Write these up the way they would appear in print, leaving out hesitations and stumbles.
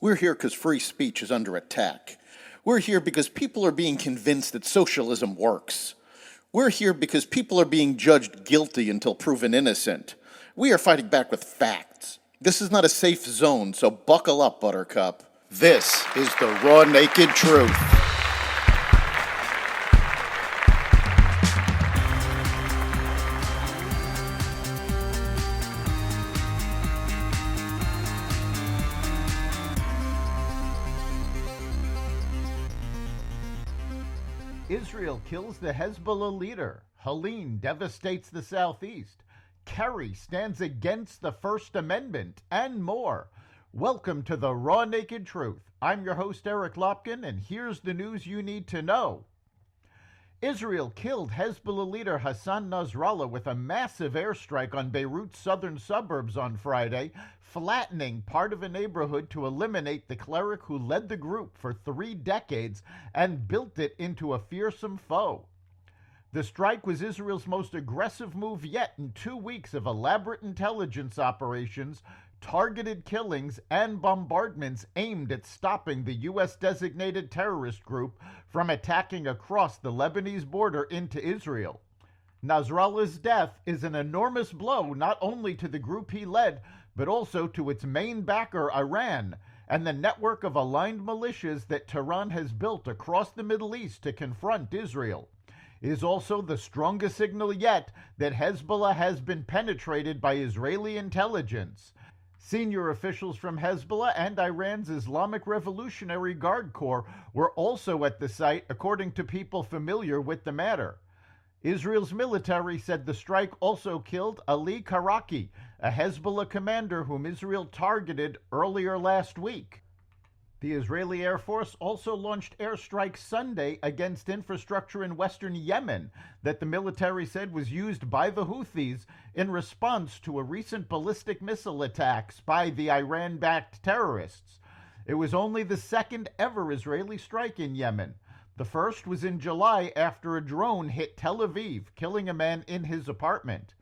We're here because free speech is under attack. We're here because people are being convinced that socialism works. We're here because people are being judged guilty until proven innocent. We are fighting back with facts. This is not a safe zone, so buckle up, Buttercup. This is the raw, naked truth. Israel kills the Hezbollah leader. Helene devastates the southeast. Kerry stands against the First Amendment, and more. Welcome to the Raw Naked Truth. I'm your host, Eric Lopkin, and here's the news you need to know. Israel killed Hezbollah leader Hassan Nasrallah with a massive airstrike on Beirut's southern suburbs on Friday, flattening part of a neighborhood to eliminate the cleric who led the group for 3 decades and built it into a fearsome foe. The strike was Israel's most aggressive move yet in 2 weeks of elaborate intelligence operations, targeted killings, and bombardments aimed at stopping the U.S.-designated terrorist group from attacking across the Lebanese border into Israel. Nasrallah's death is an enormous blow not only to the group he led, but also to its main backer, Iran, and the network of aligned militias that Tehran has built across the Middle East to confront Israel. It is also the strongest signal yet that Hezbollah has been penetrated by Israeli intelligence. Senior officials from Hezbollah and Iran's Islamic Revolutionary Guard Corps were also at the site, according to people familiar with the matter. Israel's military said the strike also killed Ali Karaki, a Hezbollah commander whom Israel targeted earlier last week. The Israeli Air Force also launched airstrikes Sunday against infrastructure in western Yemen that the military said was used by the Houthis in response to a recent ballistic missile attacks by the Iran-backed terrorists. It was only the second ever Israeli strike in Yemen. The first was in July after a drone hit Tel Aviv, killing a man in his apartment.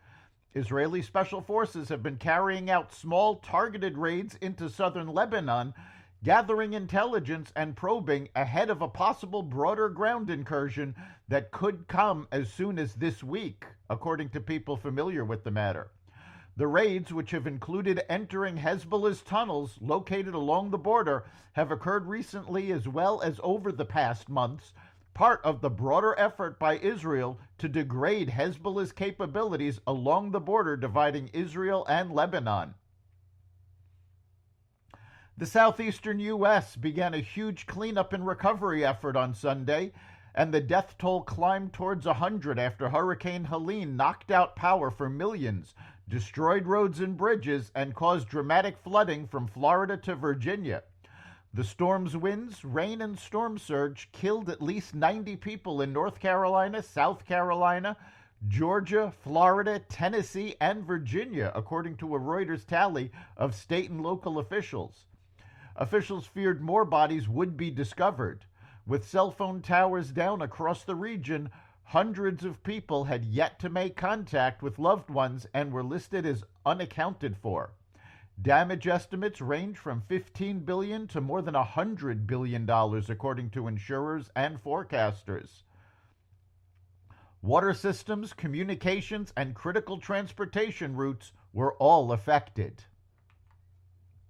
Israeli special forces have been carrying out small targeted raids into southern Lebanon, gathering intelligence and probing ahead of a possible broader ground incursion that could come as soon as this week, according to people familiar with the matter. The raids, which have included entering Hezbollah's tunnels located along the border, have occurred recently as well as over the past months, part of the broader effort by Israel to degrade Hezbollah's capabilities along the border dividing Israel and Lebanon. The southeastern U.S. began a huge cleanup and recovery effort on Sunday, and the death toll climbed towards 100 after Hurricane Helene knocked out power for millions, destroyed roads and bridges, and caused dramatic flooding from Florida to Virginia. The storm's winds, rain, and storm surge killed at least 90 people in North Carolina, South Carolina, Georgia, Florida, Tennessee, and Virginia, according to a Reuters tally of state and local officials. Officials feared more bodies would be discovered. With cell phone towers down across the region, hundreds of people had yet to make contact with loved ones and were listed as unaccounted for. Damage estimates range from $15 billion to more than $100 billion, according to insurers and forecasters. Water systems, communications, and critical transportation routes were all affected.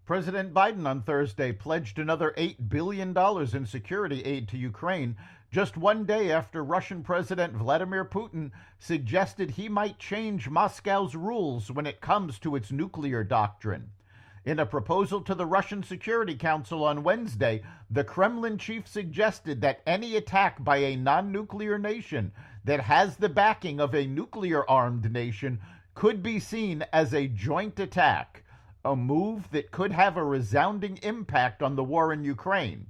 President Biden on Thursday pledged another $8 billion in security aid to Ukraine just 1 day after Russian President Vladimir Putin suggested he might change Moscow's rules when it comes to its nuclear doctrine. In a proposal to the Russian Security Council on Wednesday, the Kremlin chief suggested that any attack by a non-nuclear nation that has the backing of a nuclear-armed nation could be seen as a joint attack, a move that could have a resounding impact on the war in Ukraine.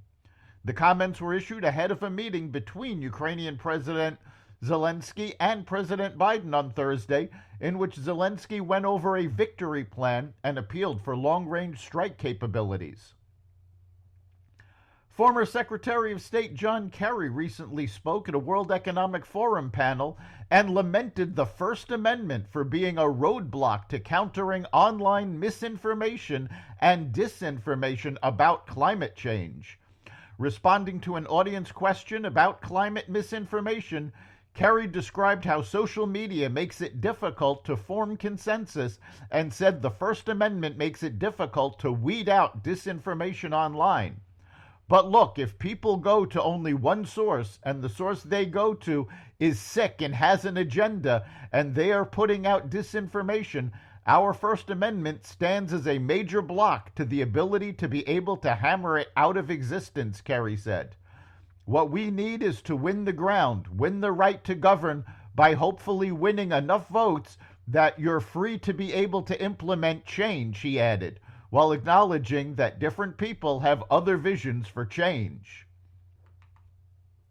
The comments were issued ahead of a meeting between Ukrainian President Zelensky and President Biden on Thursday, in which Zelensky went over a victory plan and appealed for long-range strike capabilities. Former Secretary of State John Kerry recently spoke at a World Economic Forum panel and lamented the First Amendment for being a roadblock to countering online misinformation and disinformation about climate change. Responding to an audience question about climate misinformation, Kerry described how social media makes it difficult to form consensus and said the First Amendment makes it difficult to weed out disinformation online. But look, if people go to only one source and the source they go to is sick and has an agenda and they are putting out disinformation, our First Amendment stands as a major block to the ability to be able to hammer it out of existence, Kerry said. What we need is to win the ground, win the right to govern by hopefully winning enough votes that you're free to be able to implement change, he added, while acknowledging that different people have other visions for change.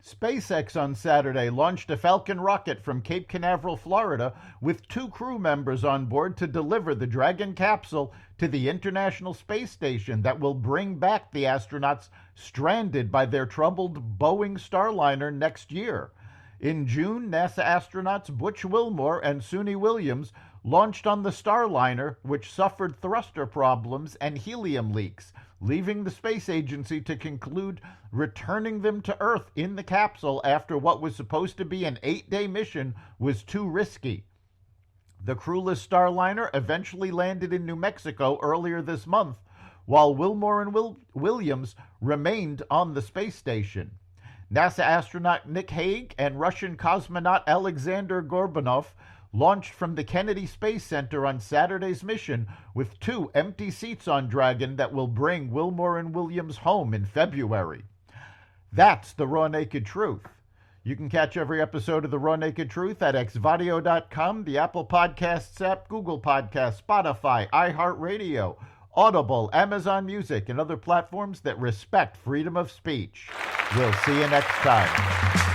SpaceX on Saturday launched a Falcon rocket from Cape Canaveral, Florida, with 2 crew members on board to deliver the Dragon capsule to the International Space Station that will bring back the astronauts stranded by their troubled Boeing Starliner next year. In June, NASA astronauts Butch Wilmore and Suni Williams launched on the Starliner, which suffered thruster problems and helium leaks, leaving the space agency to conclude returning them to Earth in the capsule after what was supposed to be an 8-day mission was too risky. The crewless Starliner eventually landed in New Mexico earlier this month, while Wilmore and Williams remained on the space station. NASA astronaut Nick Hague and Russian cosmonaut Alexander Gorbanov launched from the Kennedy Space Center on Saturday's mission with 2 empty seats on Dragon that will bring Wilmore and Williams home in February. That's the Raw Naked Truth. You can catch every episode of the Raw Naked Truth at xvadio.com, the Apple Podcasts app, Google Podcasts, Spotify, iHeartRadio, Audible, Amazon Music, and other platforms that respect freedom of speech. We'll see you next time.